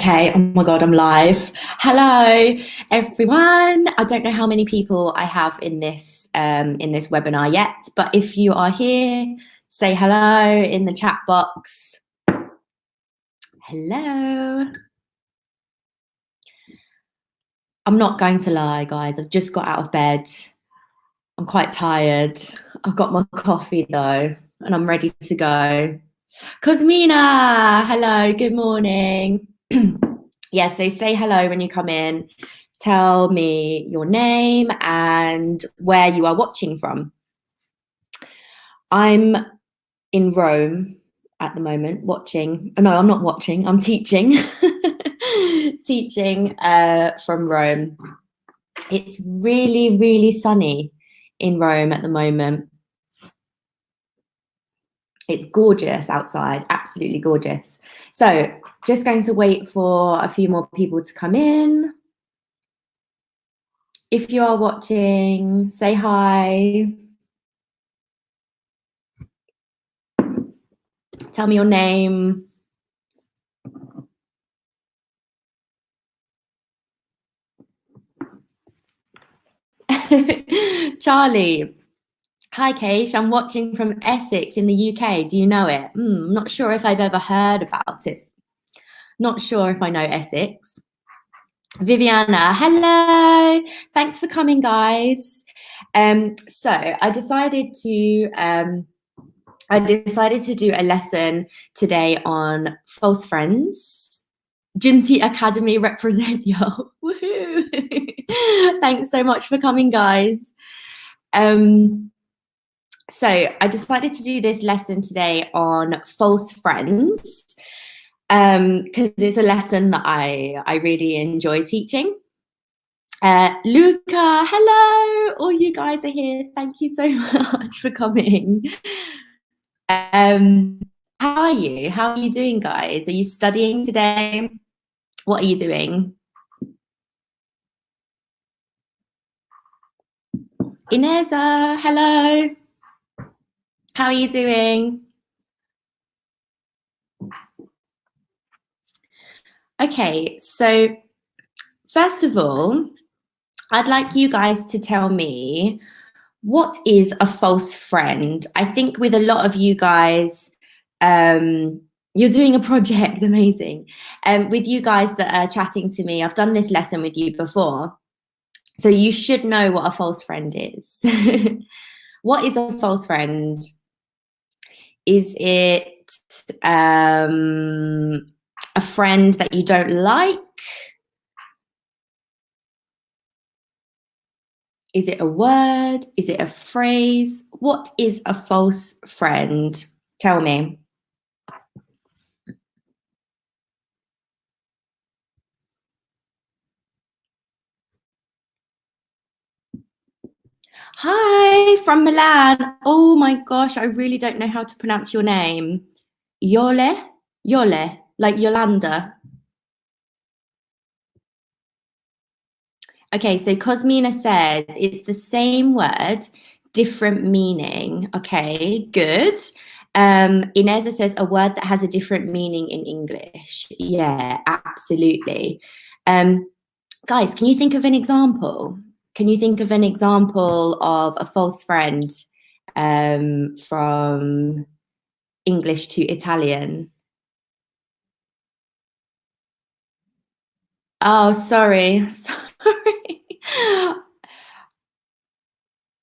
Okay, oh my God, I'm live. Hello, everyone. I don't know how many people I have in this webinar yet, but if you are here, say hello in the chat box. Hello. I'm not going to lie, guys. I've just got out of bed. I'm quite tired. I've got my coffee though, and I'm ready to go. Cosmina, hello, good morning. Yeah, so say hello when you come in. Tell me your name and where you are watching from. I'm in Rome at the moment watching. No, I'm not watching. I'm teaching. Teaching from Rome. It's really, really sunny in Rome at the moment. It's gorgeous outside, absolutely gorgeous. So just going to wait for a few more people to come in. If you are watching, say hi. Tell me your name. Charlie. Hi, Keish. I'm watching from Essex in the UK. Do you know it? Not sure if I've ever heard about it. Not sure if I know Essex. Viviana, hello. Thanks for coming, guys. So I decided to do a lesson today on false friends. Junti Academy represent yo. Woohoo. Thanks so much for coming, guys. So I decided to do this lesson today on false friends because it's a lesson that I really enjoy teaching. Luca, hello. All you guys are here. Thank you so much for coming. How are you? How are you doing, guys? Are you studying today? What are you doing? Ineza, hello. How are you doing? Okay, so first of all, I'd like you guys to tell me, what is a false friend? I think with a lot of you guys, you're doing a project, amazing. With you guys that are chatting to me, I've done this lesson with you before. So you should know what a false friend is. What is a false friend? Is it a friend that you don't like? Is it a word? Is it a phrase? What is a false friend? Tell me. Hi, from Milan. Oh my gosh, I really don't know how to pronounce your name. Yole? Yole, like Yolanda. Okay, so Cosmina says it's the same word, different meaning. Okay, good. Ineza says a word that has a different meaning in English. Yeah, absolutely. Guys, can you think of an example? Can you think of an example of a false friend from English to Italian? Oh, sorry. Sorry.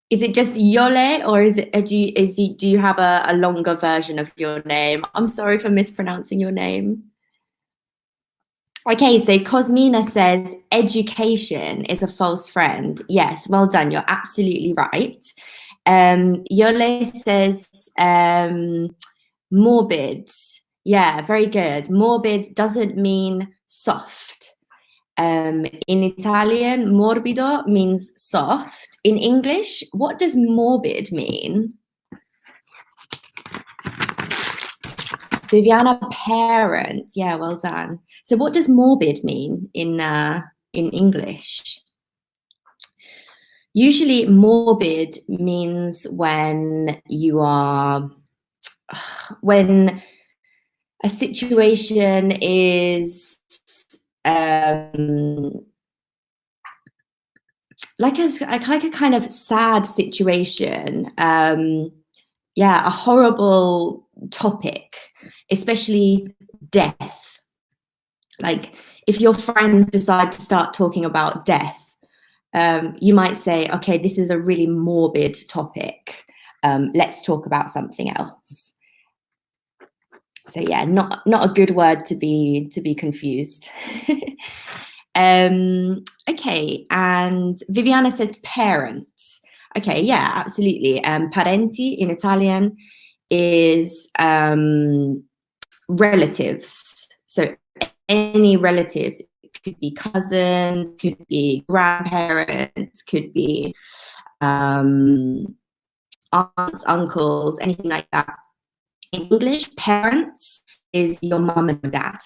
Is it just Yole, or is it do you have a longer version of your name? I'm sorry for mispronouncing your name. Okay, so Cosmina says education is a false friend. Yes, well done. You're absolutely right. Yole says morbid. Yeah, very good. Morbid doesn't mean soft. In Italian, morbido means soft. In English, what does morbid mean? Viviana, parent. Yeah, well done. So what does morbid mean in English? Usually morbid means when you are, when a situation is like a kind of sad situation. Yeah, a horrible topic, especially death. Like if your friends decide to start talking about death, you might say, okay, this is a really morbid topic. Let's talk about something else. So yeah, not a good word to be confused. Okay, and Viviana says parent. Okay, yeah, absolutely. Parenti in Italian is relatives. So any relatives, it could be cousins, could be grandparents, could be aunts, uncles, anything like that. In English, parents is your mum and your dad.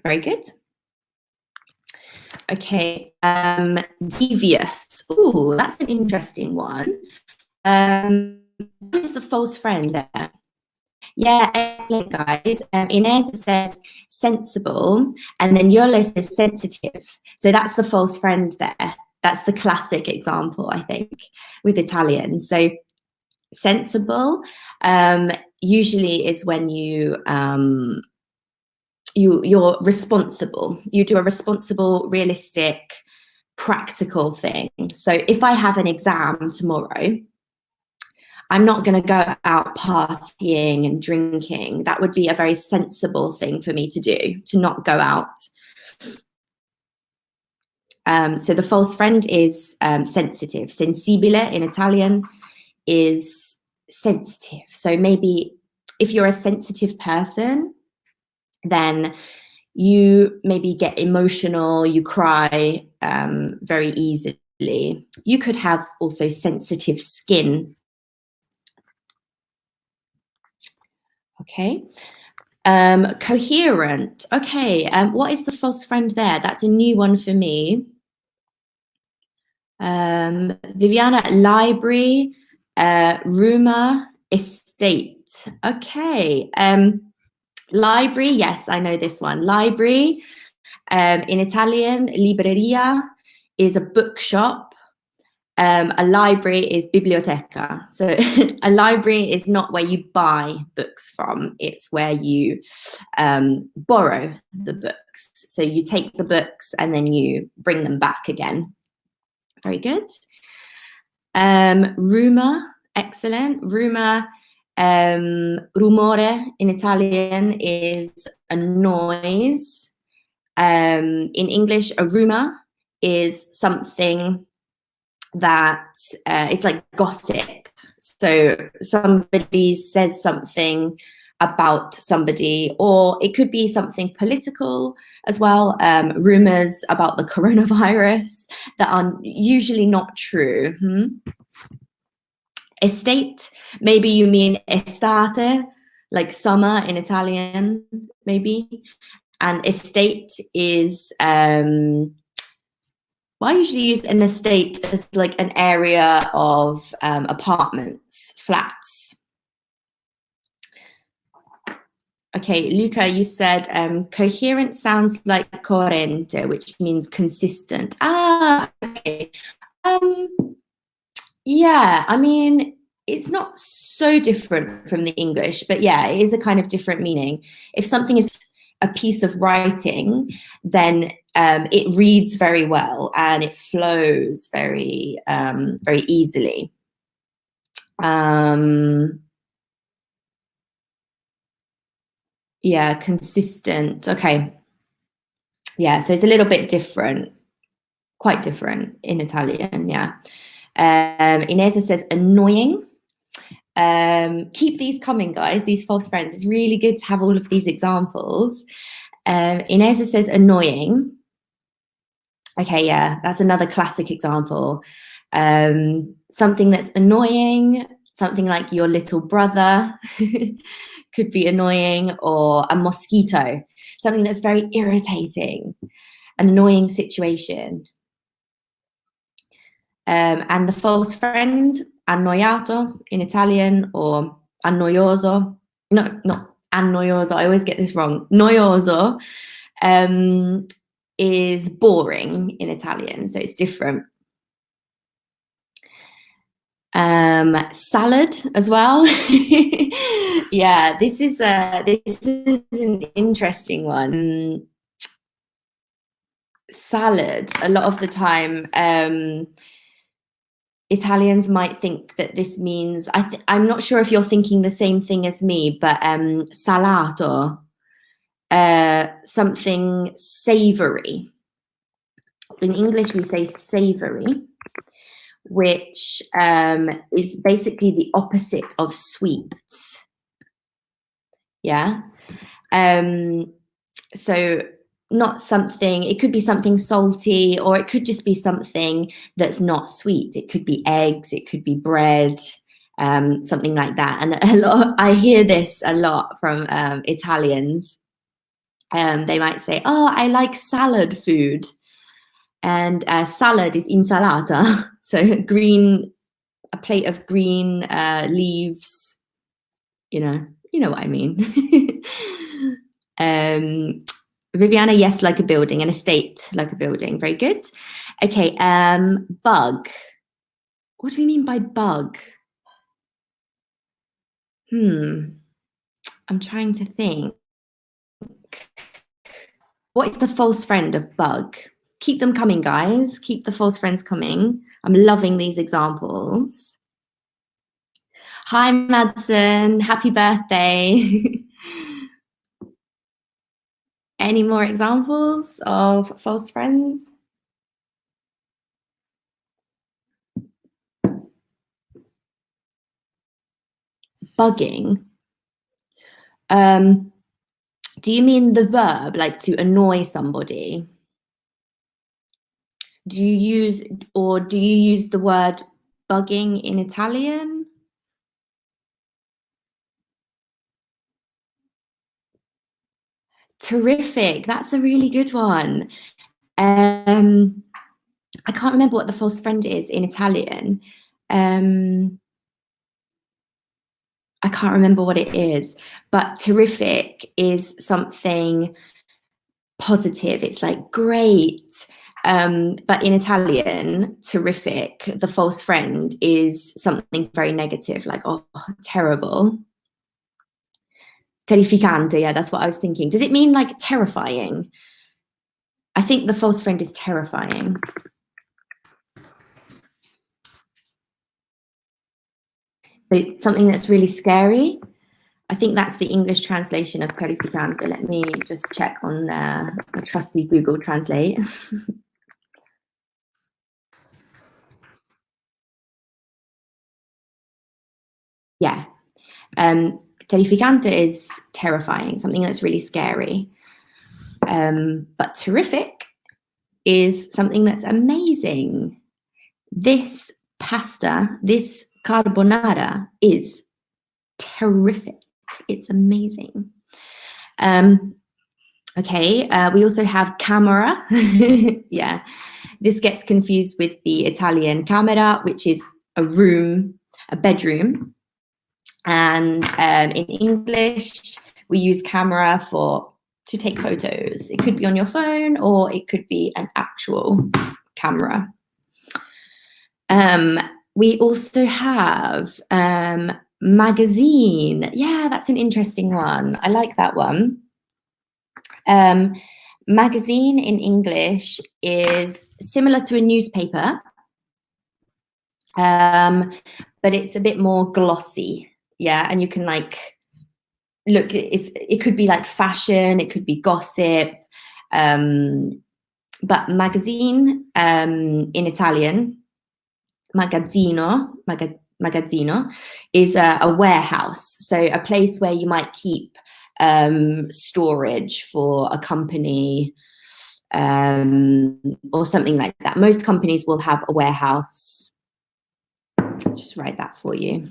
Very good. Okay, devious. Ooh, that's an interesting one. What is the false friend there? Yeah, excellent, guys. Inez says sensible, and then Yola says sensitive. So that's the false friend there. That's the classic example, I think, with Italian. So sensible usually is when you're responsible. You do a responsible, realistic, practical thing. So if I have an exam tomorrow, I'm not going to go out partying and drinking. That would be a very sensible thing for me to do, to not go out. So the false friend is sensitive. Sensibile in Italian is sensitive. So maybe if you're a sensitive person, then you maybe get emotional, you cry very easily. You could have also sensitive skin. Okay. Coherent. Okay. What is the false friend there? That's a new one for me. Viviana, library, rumor, estate. Okay. Library, yes, I know this one. Library, in Italian, libreria is a bookshop. A library is biblioteca. So a library is not where you buy books from, it's where you borrow the books. So you take the books and then you bring them back again. Very good. Rumor, excellent. Rumor, rumore in Italian is a noise. In English, a rumor is something that is like gossip. So somebody says something about somebody, or it could be something political as well. Rumors about the coronavirus that are usually not true. Estate, maybe you mean estate, like summer in Italian, maybe. And estate is well, I usually use an estate as like an area of apartments, flats. Okay, Luca, you said coherent sounds like coherente, which means consistent. Ah, okay. Yeah, I mean, it's not so different from the English, but yeah, it is a kind of different meaning. If something is a piece of writing, then it reads very well and it flows very, very easily. Yeah, consistent. Okay. Yeah, so it's a little bit different, quite different in Italian. Yeah. Ineza says annoying. Keep these coming, guys, these false friends. It's really good to have all of these examples. Ineza says annoying. Okay, yeah, that's another classic example. Something that's annoying, something like your little brother could be annoying, or a mosquito, something that's very irritating, an annoying situation. And the false friend, annoiato in Italian, or annoioso. No, not annoioso. I always get this wrong. Noioso is boring in Italian, so it's different. Salad as well. Yeah, this is an interesting one. Salad, a lot of the time, Italians might think that this means, I'm not sure if you're thinking the same thing as me, but salato, something savory. In English, we say savory, which is basically the opposite of sweet. Yeah. So not something, it could be something salty, or it could just be something that's not sweet. It could be eggs, it could be bread, something like that. And I hear this a lot from Italians. They might say, oh, I like salad food. And salad is insalata. So green, a plate of green leaves, you know what I mean. Viviana, yes, like a building, an estate, like a building. Very good. Okay, bug. What do we mean by bug? I'm trying to think. What is the false friend of bug? Keep them coming, guys. Keep the false friends coming. I'm loving these examples. Hi, Madsen. Happy birthday. Any more examples of false friends? Bugging. Do you mean the verb, like to annoy somebody? Do you use the word bugging in Italian? Terrific. That's a really good one. I can't remember what the false friend is in Italian. I can't remember what it is, but terrific is something positive. It's like great. But in Italian, terrific, the false friend is something very negative, like, oh, terrible. Terrificante, yeah, that's what I was thinking. Does it mean like terrifying? I think the false friend is terrifying. But something that's really scary. I think that's the English translation of terrificante. Let me just check on a trusty Google Translate. Yeah. Terrificante is terrifying, something that's really scary. But terrific is something that's amazing. This pasta, this carbonara is terrific. It's amazing. Okay, we also have camera. Yeah, this gets confused with the Italian camera, which is a room, a bedroom. And in English, we use camera to take photos. It could be on your phone, or it could be an actual camera. We also have magazine. Yeah, that's an interesting one. I like that one. Magazine in English is similar to a newspaper, but it's a bit more glossy. Yeah, and you can like look. It could be like fashion. It could be gossip. But magazine in Italian, magazzino is a warehouse, so a place where you might keep storage for a company or something like that. Most companies will have a warehouse. I'll just write that for you.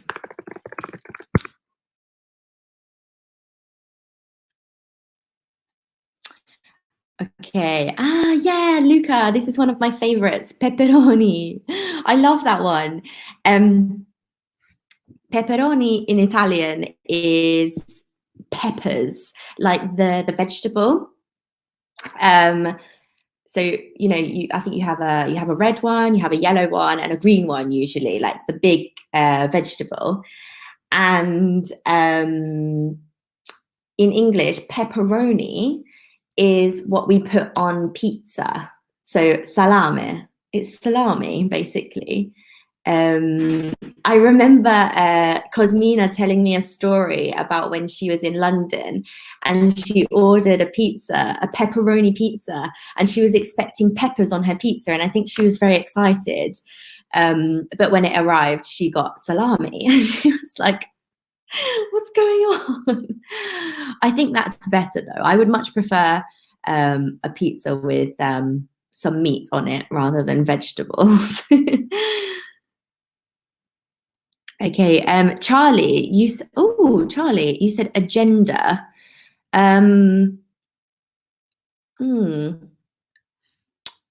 Okay. Yeah, Luca, this is one of my favorites. Pepperoni. I love that one. Pepperoni in Italian is peppers, like the vegetable. So I think you have a red one, you have a yellow one, and a green one usually, like the big vegetable. And in English, pepperoni is what we put on pizza. So salame, it's salami basically. I remember Cosmina telling me a story about when she was in London and she ordered a pepperoni pizza, and she was expecting peppers on her pizza, and I think she was very excited. But when it arrived, she got salami, and she was like, what's going on? I think that's better though. I would much prefer a pizza with some meat on it rather than vegetables. Okay, Charlie, Charlie, you said agenda. Hmm.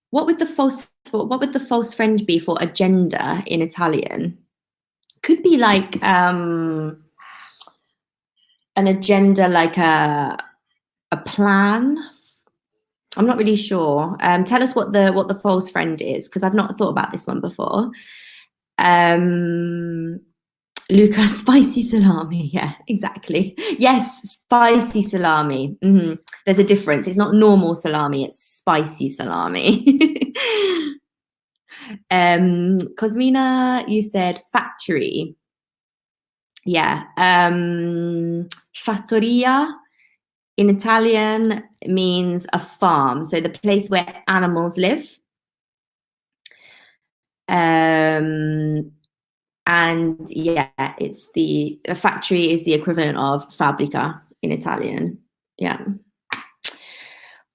What would the false friend be for agenda in Italian? Could be like an agenda, like a plan. I'm not really sure. Tell us what the false friend is, because I've not thought about this one before. Luca, spicy salami. Yeah, exactly. Yes, spicy salami. There's a difference. It's not normal salami, it's spicy salami. Cosmina, you said factory. Yeah. Fattoria in Italian means a farm, so the place where animals live. And yeah, it's a factory is the equivalent of fabbrica in Italian. Yeah.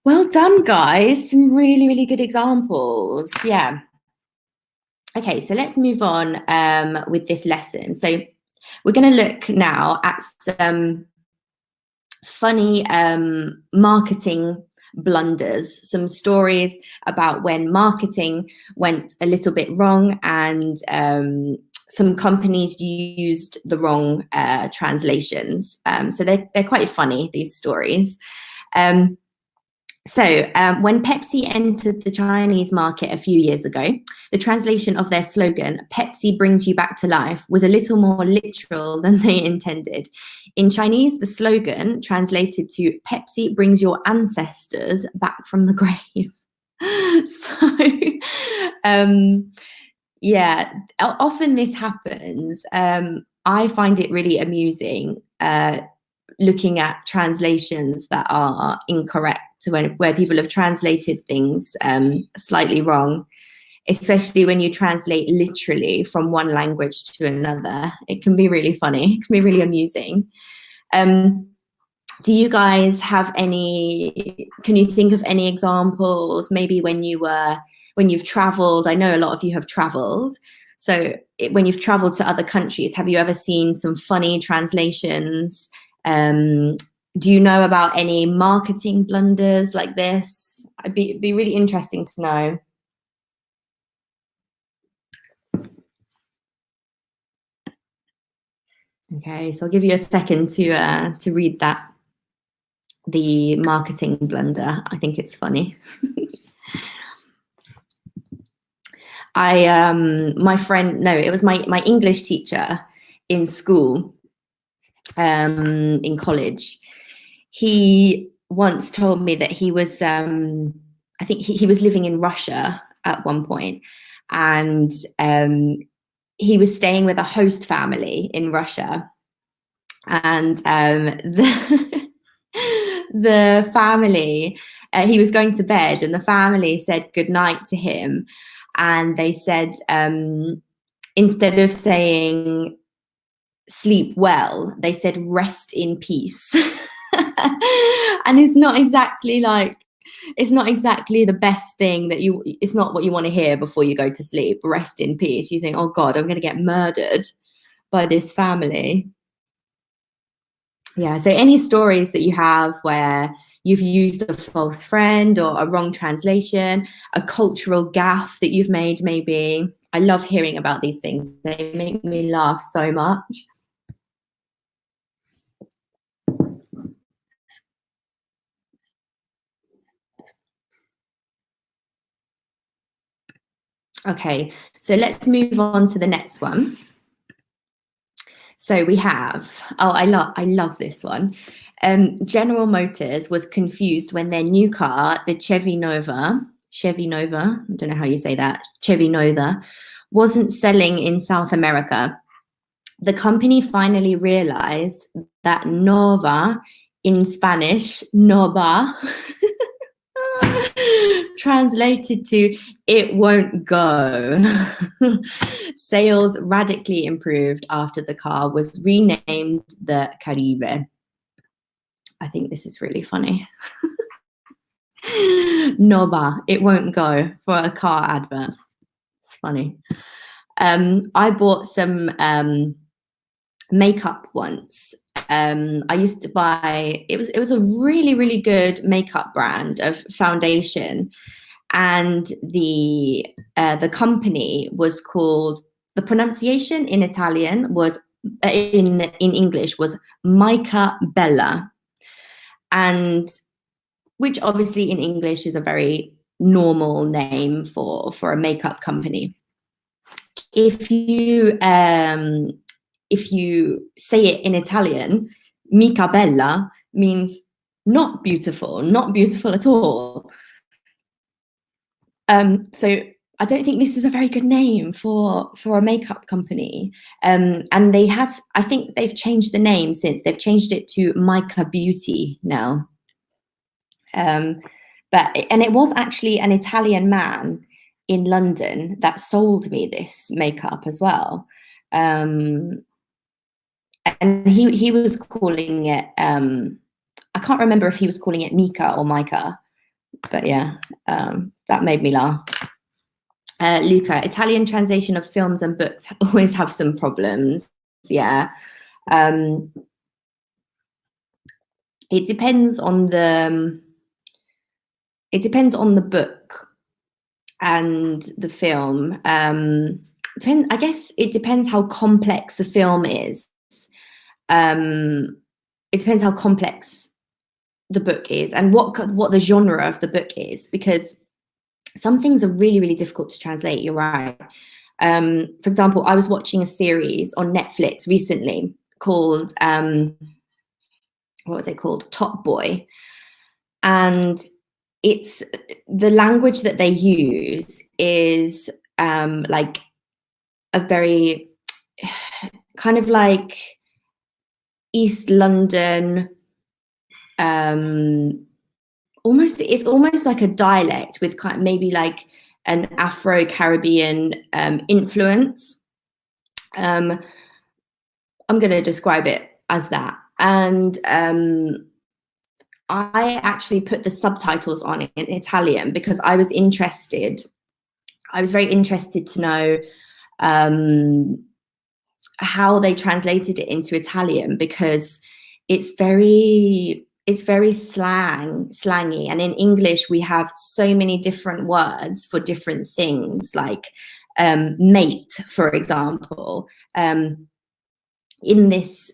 Well done, guys. Some really, really good examples. Yeah. Okay, so let's move on with this lesson. So we're going to look now at some funny marketing blunders, some stories about when marketing went a little bit wrong, and some companies used the wrong translations. So they're quite funny, these stories. So when Pepsi entered the Chinese market a few years ago, the translation of their slogan, "Pepsi brings you back to life," was a little more literal than they intended. In Chinese, the slogan translated to "Pepsi brings your ancestors back from the grave." So, yeah, often this happens. I find it really amusing looking at translations that are incorrect, where people have translated things slightly wrong, especially when you translate literally from one language to another. It can be really funny. It can be really amusing. Do you guys have can you think of any examples, maybe when you've traveled? I know a lot of you have traveled. So when you've traveled to other countries, have you ever seen some funny translations? Do you know about any marketing blunders like this? It'd be really interesting to know. Okay, so I'll give you a second to read that. The marketing blunder. I think it's funny. My friend, no, it was my English teacher in school, in college. He once told me that he was, I think he was living in Russia at one point, and he was staying with a host family in Russia, and the family, he was going to bed, and the family said goodnight to him, and they said, instead of saying sleep well, they said rest in peace. And it's not exactly the best thing it's not what you want to hear before you go to sleep. Rest in peace. You think, oh God, I'm going to get murdered by this family. Yeah, so any stories that you have where you've used a false friend or a wrong translation, a cultural gaffe that you've made maybe. I love hearing about these things. They make me laugh so much. Okay, so let's move on to the next one. So we have, oh, I love this one. General Motors was confused when their new car, the Chevy Nova, I don't know how you say that, Chevy Nova, wasn't selling in South America. The company finally realized that Nova in Spanish, Nova, translated to "it won't go." Sales radically improved after the car was renamed the Caribe. I think this is really funny. Nova, it won't go, for a car advert. It's funny. I bought some makeup once. I used to buy, it was a really, really good makeup brand of foundation. And the company was called, the pronunciation in Italian was, in English was Mica Bella. And which obviously in English is a very normal name for a makeup company. If you say it in Italian, mica bella means not beautiful at all. So I don't think this is a very good name for a makeup company. And they have, I think they've changed the name since. They've changed it to Mica Beauty now. But it was actually an Italian man in London that sold me this makeup as well. And he was calling it, I can't remember if he was calling it Mika or Micah, but yeah, that made me laugh. Luca, Italian translation of films and books always have some problems. Yeah. It depends on the book and the film. I guess it depends how complex the film is. It depends how complex the book is and what the genre of the book is, because some things are really, really difficult to translate. You're right. For example, I was watching a series on Netflix recently called, what was it called? Top Boy. And it's, the language that they use is like a very kind of like East London, it's almost like a dialect with kind of maybe like an Afro-Caribbean influence. I'm going to describe it as that. And I actually put the subtitles on in Italian because I was interested. I was very interested to know how they translated it into Italian, because it's very slangy, and in English we have so many different words for different things, like mate, for example. In this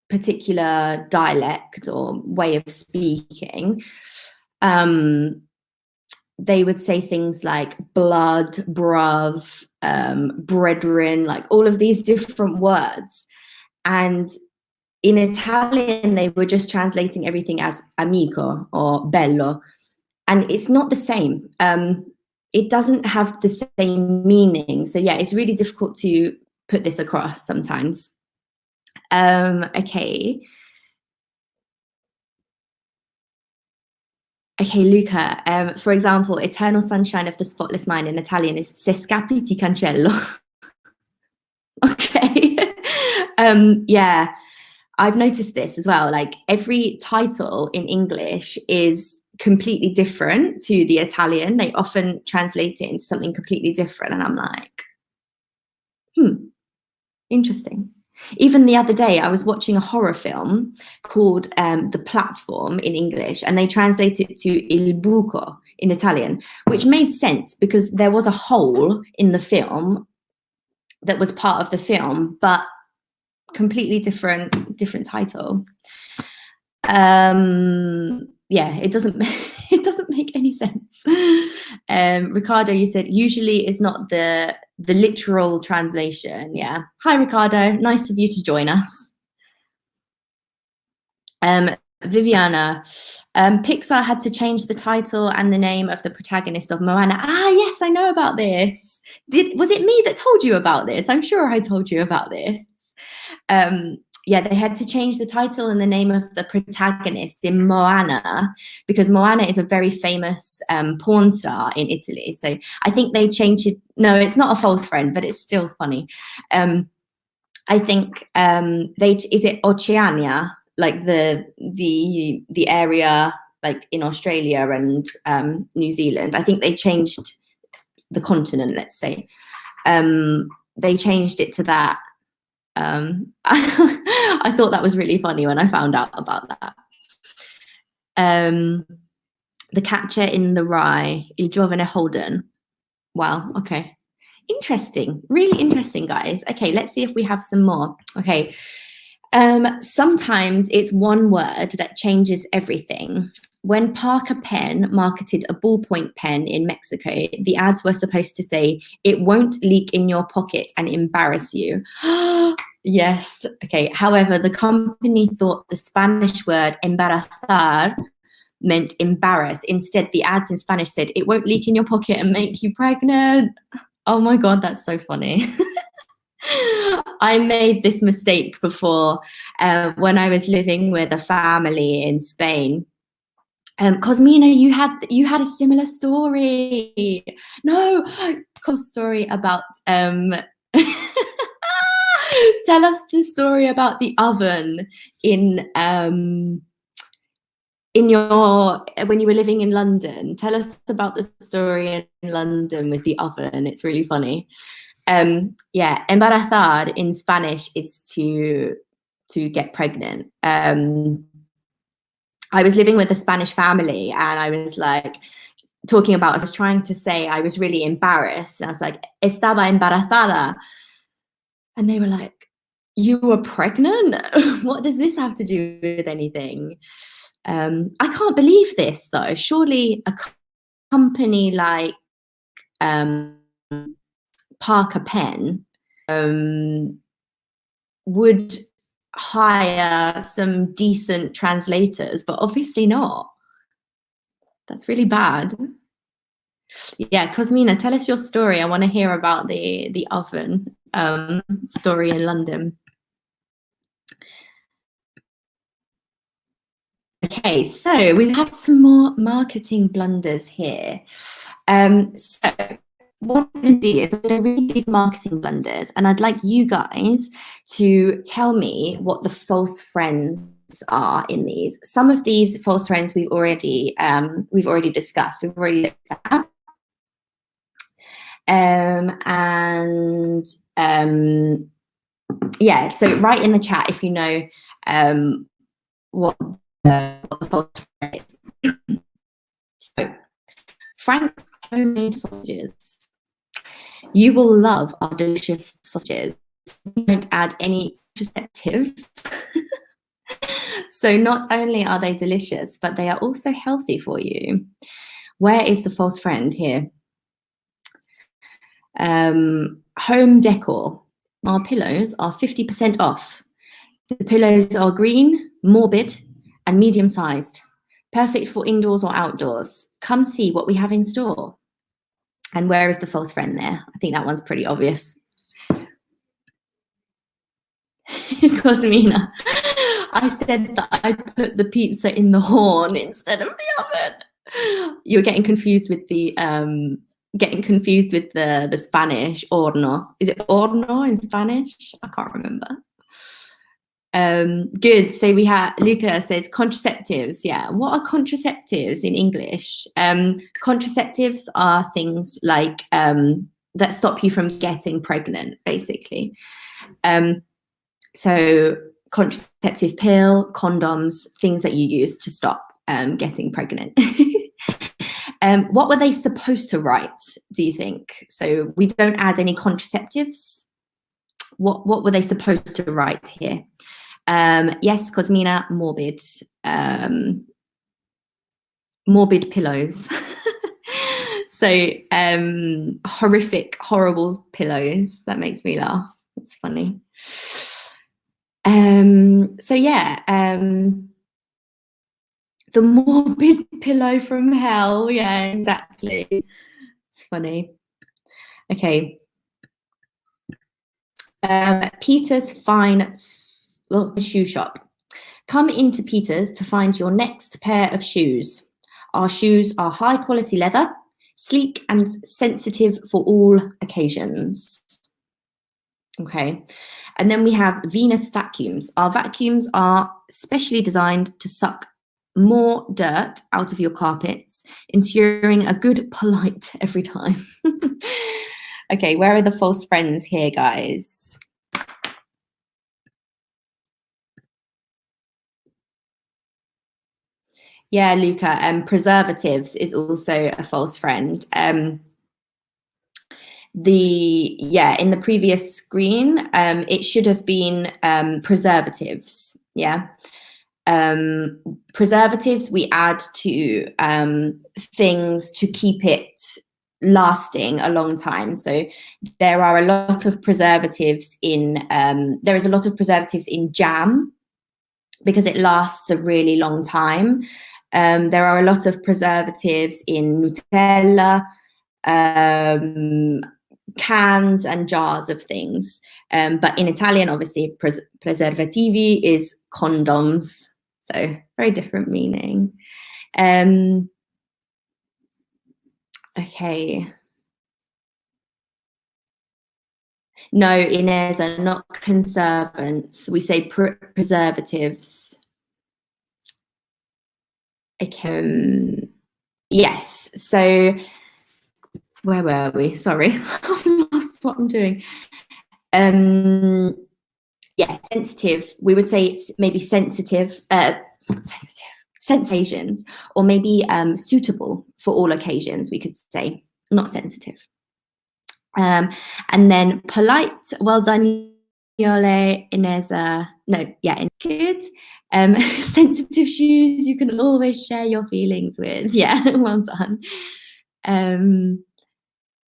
particular dialect or way of speaking, they would say things like blood, bruv, brethren, like all of these different words. And in Italian, they were just translating everything as amico or bello. And it's not the same. It doesn't have the same meaning. So yeah, it's really difficult to put this across sometimes. Okay. Okay, Luca. For example, Eternal Sunshine of the Spotless Mind in Italian is Se scappi ti cancello. Okay. Yeah, I've noticed this as well. Like every title in English is completely different to the Italian. They often translate it into something completely different. And I'm like, interesting. Even the other day, I was watching a horror film called The Platform in English, and they translated it to Il Buco in Italian, which made sense because there was a hole in the film that was part of the film, but completely different title. Yeah, it doesn't make any sense. Ricardo, you said usually is not the literal translation. Yeah. Hi, Ricardo. Nice of you to join us. Viviana, Pixar had to change the title and the name of the protagonist of Moana. Ah, yes, I know about this. Was it me that told you about this? I'm sure I told you about this. Yeah, they had to change the title and the name of the protagonist in Moana because Moana is a very famous porn star in Italy. So I think they changed it. No, it's not a false friend, but it's still funny. I think is it Oceania, like the area like in Australia and New Zealand. I think they changed the continent, let's say. They changed it to that. I thought that was really funny when I found out about that. The Catcher in the Rye, Il Giovane Holden. Wow, okay. Interesting, really interesting, guys. Okay, let's see if we have some more. Okay. Sometimes it's one word that changes everything. When Parker Pen marketed a ballpoint pen in Mexico, the ads were supposed to say, "It won't leak in your pocket and embarrass you." Yes. Okay. However, the company thought the Spanish word embarazar meant embarrass. Instead, the ads in Spanish said, "It won't leak in your pocket and make you pregnant." Oh my God, that's so funny. I made this mistake before when I was living with a family in Spain. Cosmina, you had a similar story. No, story about tell us the story about the oven in your when you were living in London. Tell us about the story in London with the oven. It's really funny. Yeah, embarazar in Spanish is to get pregnant. I was living with a Spanish family and I was like talking about, I was trying to say I was really embarrassed. I was like, estaba embarazada. And they were like, you were pregnant? What does this have to do with anything? I can't believe this though. Surely a company like Parker Pen would hire some decent translators, but obviously not. That's really bad. Yeah, Cosmina, tell us your story. I want to hear about the oven story in London. Okay, so we have some more marketing blunders here. So what I'm going to do is I'm going to read these marketing blunders and I'd like you guys to tell me what the false friends are in these. Some of these false friends we've already discussed. We've already looked at. Yeah, so write in the chat if you know what the false friend is. So, Frank's homemade sausages. You will love our delicious sausages. We don't add any preservatives. So not only are they delicious, but they are also healthy for you. Where is the false friend here? Home decor. Our pillows are 50% off. The pillows are green, morbid, and medium-sized. Perfect for indoors or outdoors. Come see what we have in store. And where is the false friend there? I think that one's pretty obvious. Cosmina, I said that I put the pizza in the horn instead of the oven. You're getting confused with the Spanish horno. Is it horno in Spanish? I can't remember. Good. So we have Luca says contraceptives. Yeah. What are contraceptives in English? Contraceptives are things like that stop you from getting pregnant, basically. So contraceptive pill, condoms, things that you use to stop getting pregnant. What were they supposed to write, do you think? So we don't add any contraceptives. What were they supposed to write here? Yes, Cosmina, morbid. Morbid pillows. So horrific, horrible pillows. That makes me laugh. That's funny. So yeah, the morbid pillow from hell. Yeah, exactly. It's funny. Okay. Peter's fine shoe shop. Come into Peter's to find your next pair of shoes. Our shoes are high quality leather, sleek and sensitive for all occasions. Okay. And then we have Venus vacuums. Our vacuums are specially designed to suck more dirt out of your carpets, ensuring a good polite every time. Okay, where are the false friends here, guys? Yeah, Luca, preservatives is also a false friend. In the previous screen, it should have been preservatives. Yeah. Preservatives we add to things to keep it lasting a long time. So there are a lot of preservatives in there is a lot of preservatives in jam because it lasts a really long time. There are a lot of preservatives in Nutella, cans and jars of things. But in Italian, obviously, preservativi is condoms. So very different meaning. Okay. No, Inez are not conservants. We say preservatives. Okay. Yes. So where were we? Sorry, I've lost what I'm doing. Yeah, sensitive. We would say it's maybe sensitive, sensations, or maybe suitable for all occasions. We could say not sensitive. And then polite. Well done, Yole, Ineza. No, yeah, good. Sensitive shoes. You can always share your feelings with. Yeah, well done.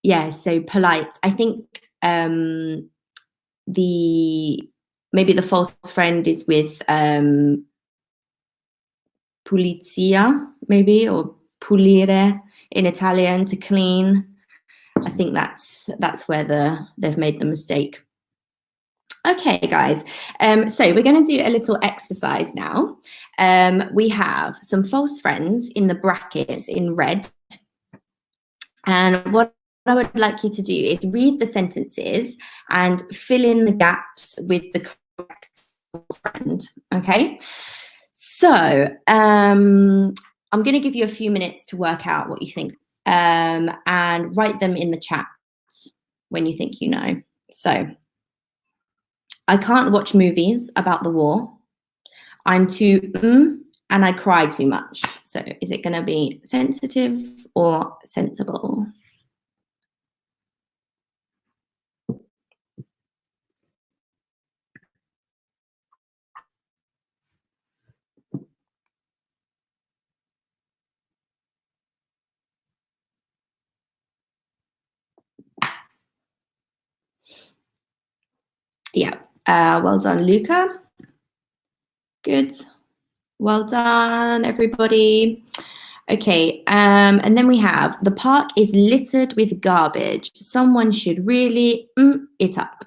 Yeah, so polite. I think maybe the false friend is with pulizia, maybe, or pulire in Italian, to clean. I think that's where they've made the mistake. Okay, guys. So we're going to do a little exercise now. We have some false friends in the brackets in red. And what I would like you to do is read the sentences and fill in the gaps with the correct friend. Okay. So I'm going to give you a few minutes to work out what you think and write them in the chat when you think you know. So I can't watch movies about the war. I'm too and I cry too much. So is it going to be sensitive or sensible? Yeah. Well done, Luca. Good. Well done, everybody. Okay, and then we have the park is littered with garbage. Someone should really it up.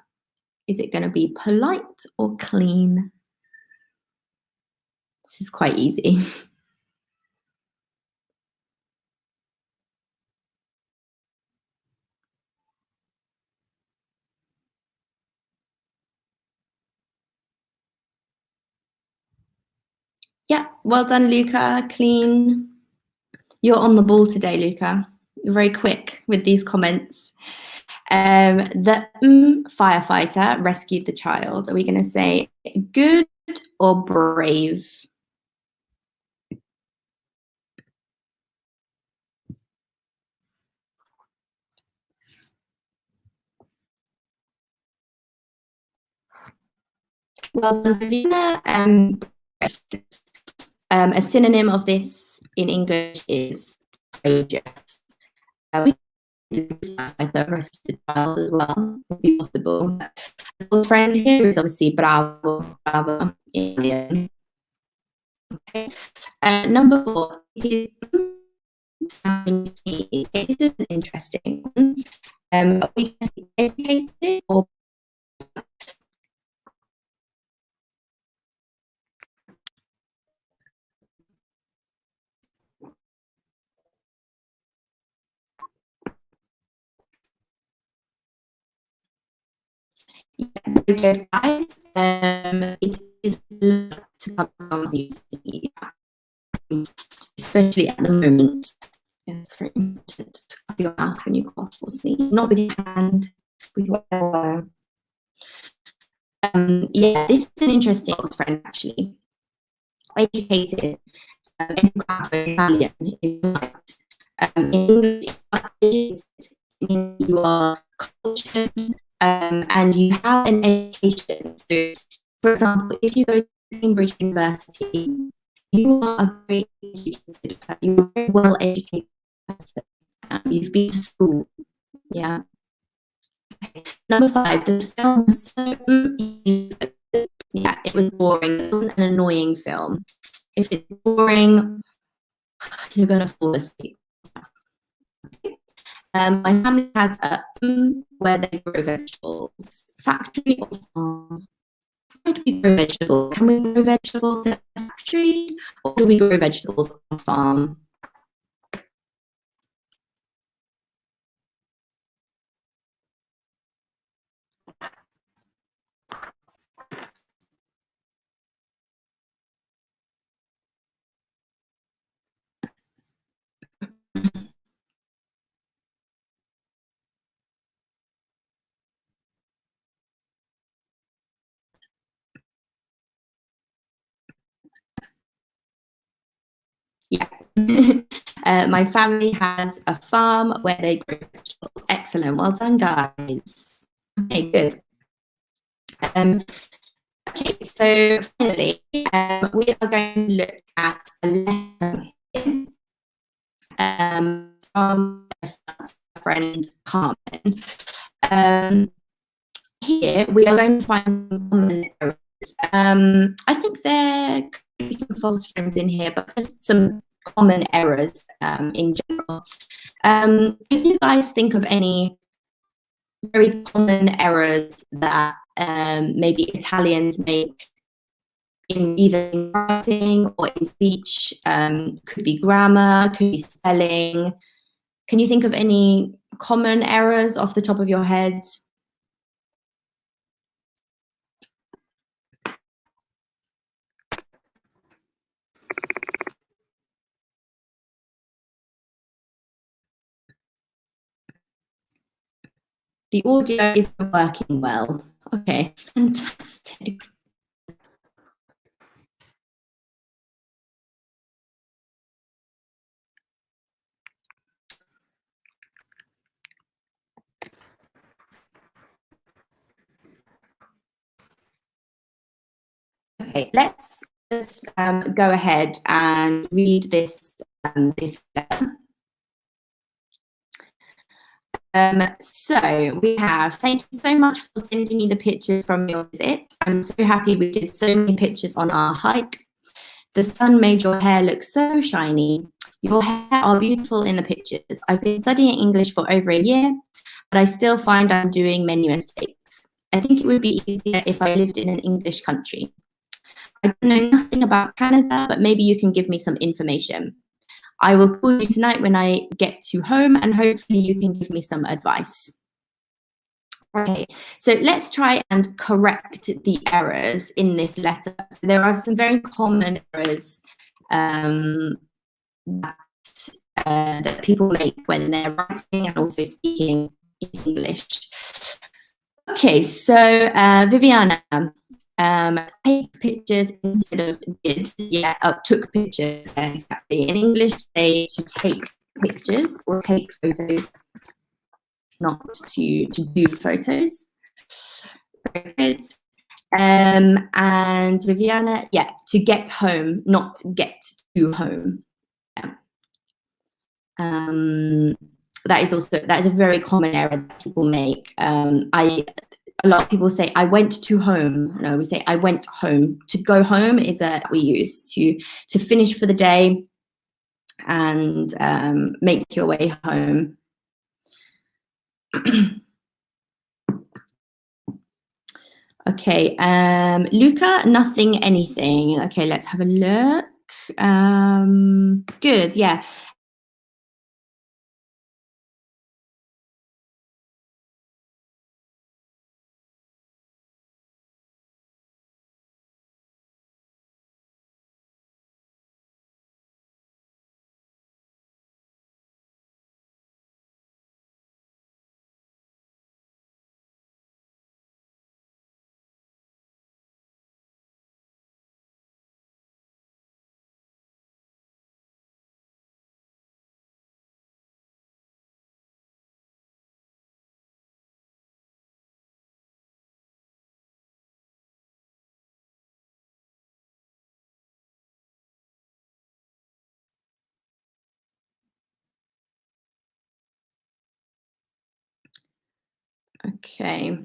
Is it going to be polite or clean? This is quite easy. Yeah, well done, Luca. Clean. You're on the ball today, Luca. You're very quick with these comments. The firefighter rescued the child. Are we going to say good or brave? Well done, Viviana. A synonym of this in English is courageous. We can do like the rescued child as well, would be possible. The friend here is obviously Bravo, Indian. Okay. Number 4 is this is an interesting one. Are we going to be educated or yeah, very good, guys. It is to come from the especially at the moment. It's very important to cover your mouth when you cough or sneeze, not with your hand, with your elbow. Yeah, this is an interesting old friend actually. Educated, Italian is right. In English, you are cultured, and you have an education. So, for example, if you go to Cambridge University, you are a very educated, you're a very well educated person. You've been to school, yeah. Okay. Number 5, the film was so yeah, it was boring. It was an annoying film. If it's boring, you're gonna fall asleep. My family has a where they grow vegetables. Factory or farm? Why do we grow vegetables? Can we grow vegetables in a factory or do we grow vegetables on a farm? Yeah. My family has a farm where they grow vegetables. Excellent. Well done, guys. Okay, good. Okay, so finally, we are going to look at a letter from a friend, Carmen. Here we are going to find some common errors. I think there could be some false friends in here, but just some common errors in general. Can you guys think of any very common errors that maybe Italians make in either in writing or in speech? Could be grammar, could be spelling. Can you think of any common errors off the top of your head? The audio isn't working well. Okay, fantastic. Okay, let's just go ahead and read this this letter. So we have, thank you so much for sending me the pictures from your visit. I'm so happy we did so many pictures on our hike. The sun made your hair look so shiny. Your hair are beautiful in the pictures. I've been studying English for over a year, but I still find I'm doing many mistakes. I think it would be easier if I lived in an English country. I know nothing about Canada, but maybe you can give me some information. I will call you tonight when I get to home and hopefully you can give me some advice. Okay, so let's try and correct the errors in this letter. So there are some very common errors that, that people make when they're writing and also speaking English. Okay, so Viviana, take pictures instead of did. Yeah, took pictures, exactly. In English, they to take pictures or take photos, not to do photos. Very good. And Viviana, yeah, to get home, not get to home. Yeah. that is a very common error that people make. A lot of people say, I went to home. No, we say, I went home. To go home is we use to finish for the day and make your way home. Okay, Luca, nothing, anything. Okay, let's have a look. Good, yeah. Okay.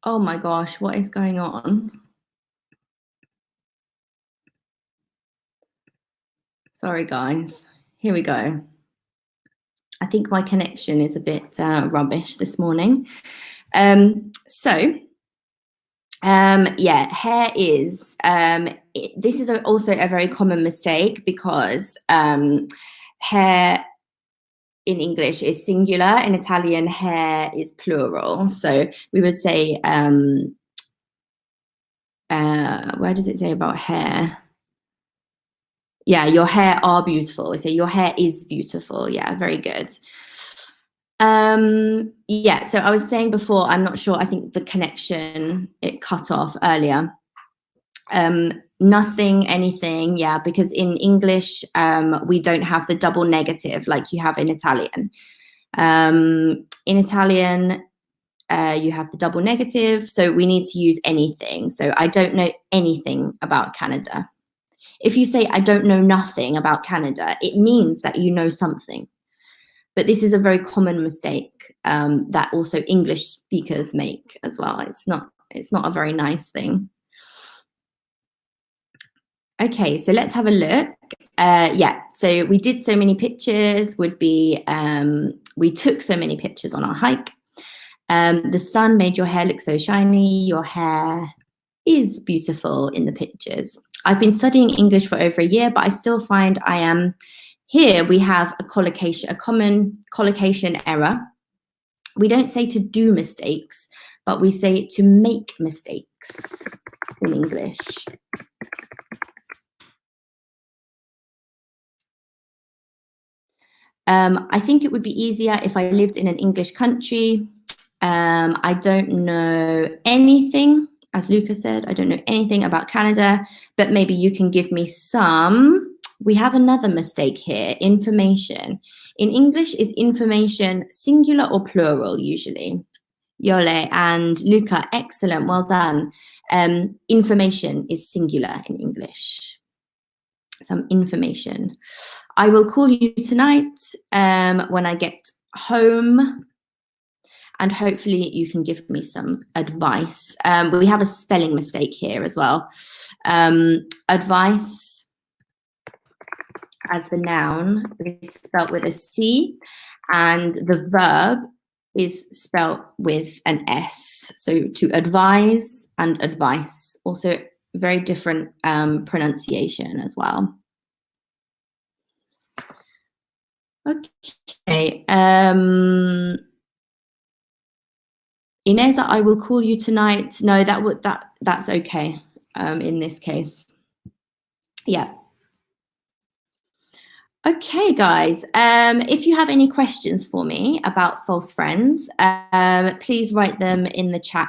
Oh my gosh, what is going on? Sorry, guys. Here we go. I think my connection is a bit rubbish this morning. Yeah, hair is, this is also a very common mistake because hair in English is singular, in Italian hair is plural. So we would say, where does it say about hair? Yeah, your hair are beautiful. We say your hair is beautiful. Yeah, very good. Yeah, so I was saying before, I'm not sure, I think the connection, it cut off earlier. Nothing, anything, yeah, because in English, we don't have the double negative like you have in Italian. In Italian, you have the double negative, so we need to use anything. So I don't know anything about Canada. If you say I don't know nothing about Canada, it means that you know something. But this is a very common mistake that also English speakers make as well. It's not a very nice thing. Okay, so let's have a look. Yeah, so we did so many pictures, would be, we took so many pictures on our hike. The sun made your hair look so shiny. Your hair is beautiful in the pictures. I've been studying English for over a year, but I still find I am, here we have a common collocation error. We don't say to do mistakes, but we say to make mistakes in English. I think it would be easier if I lived in an English country. I don't know anything, as Luca said, I don't know anything about Canada, but maybe you can give me some. We have another mistake here, information. In English, is information singular or plural usually? Yole and Luca, excellent, well done. Information is singular in English. Some information. I will call you tonight when I get home, and hopefully you can give me some advice. We have a spelling mistake here as well. Advice as the noun is spelled with a C, and the verb is spelled with an S. So to advise and advice, also very different pronunciation as well. Okay. Ineza, I will call you tonight. No, that's okay. In this case, yeah. Okay, guys. If you have any questions for me about false friends, please write them in the chat.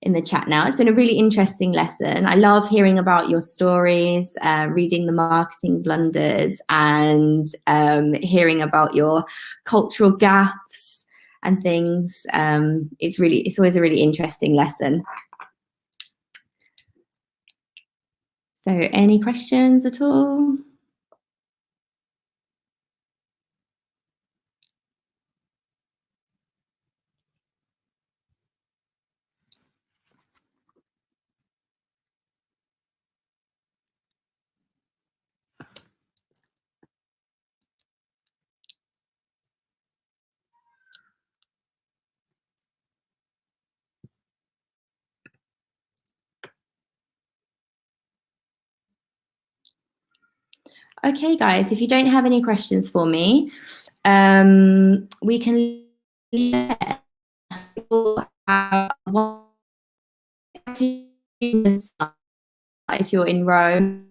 Now. It's been a really interesting lesson. I love hearing about your stories, reading the marketing blunders, and hearing about your cultural gaffes and things. It's always a really interesting lesson. So any questions at all? Okay, guys, if you don't have any questions for me, we can leave it. If you're in Rome,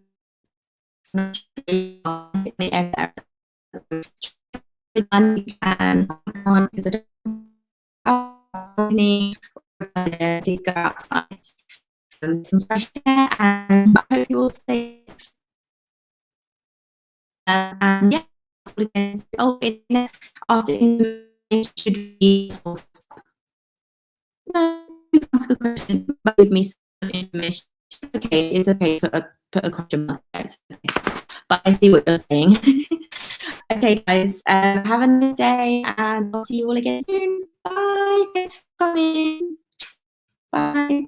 you can, because I don't please go outside, some fresh air, and I hope you all stay. And yeah, after should be no, you can ask a question, but give me some information. Okay, it's okay to put a question mark there. Okay. But I see what you're saying. Okay, guys, have a nice day, and I'll see you all again soon. Bye. Thanks for coming. Bye.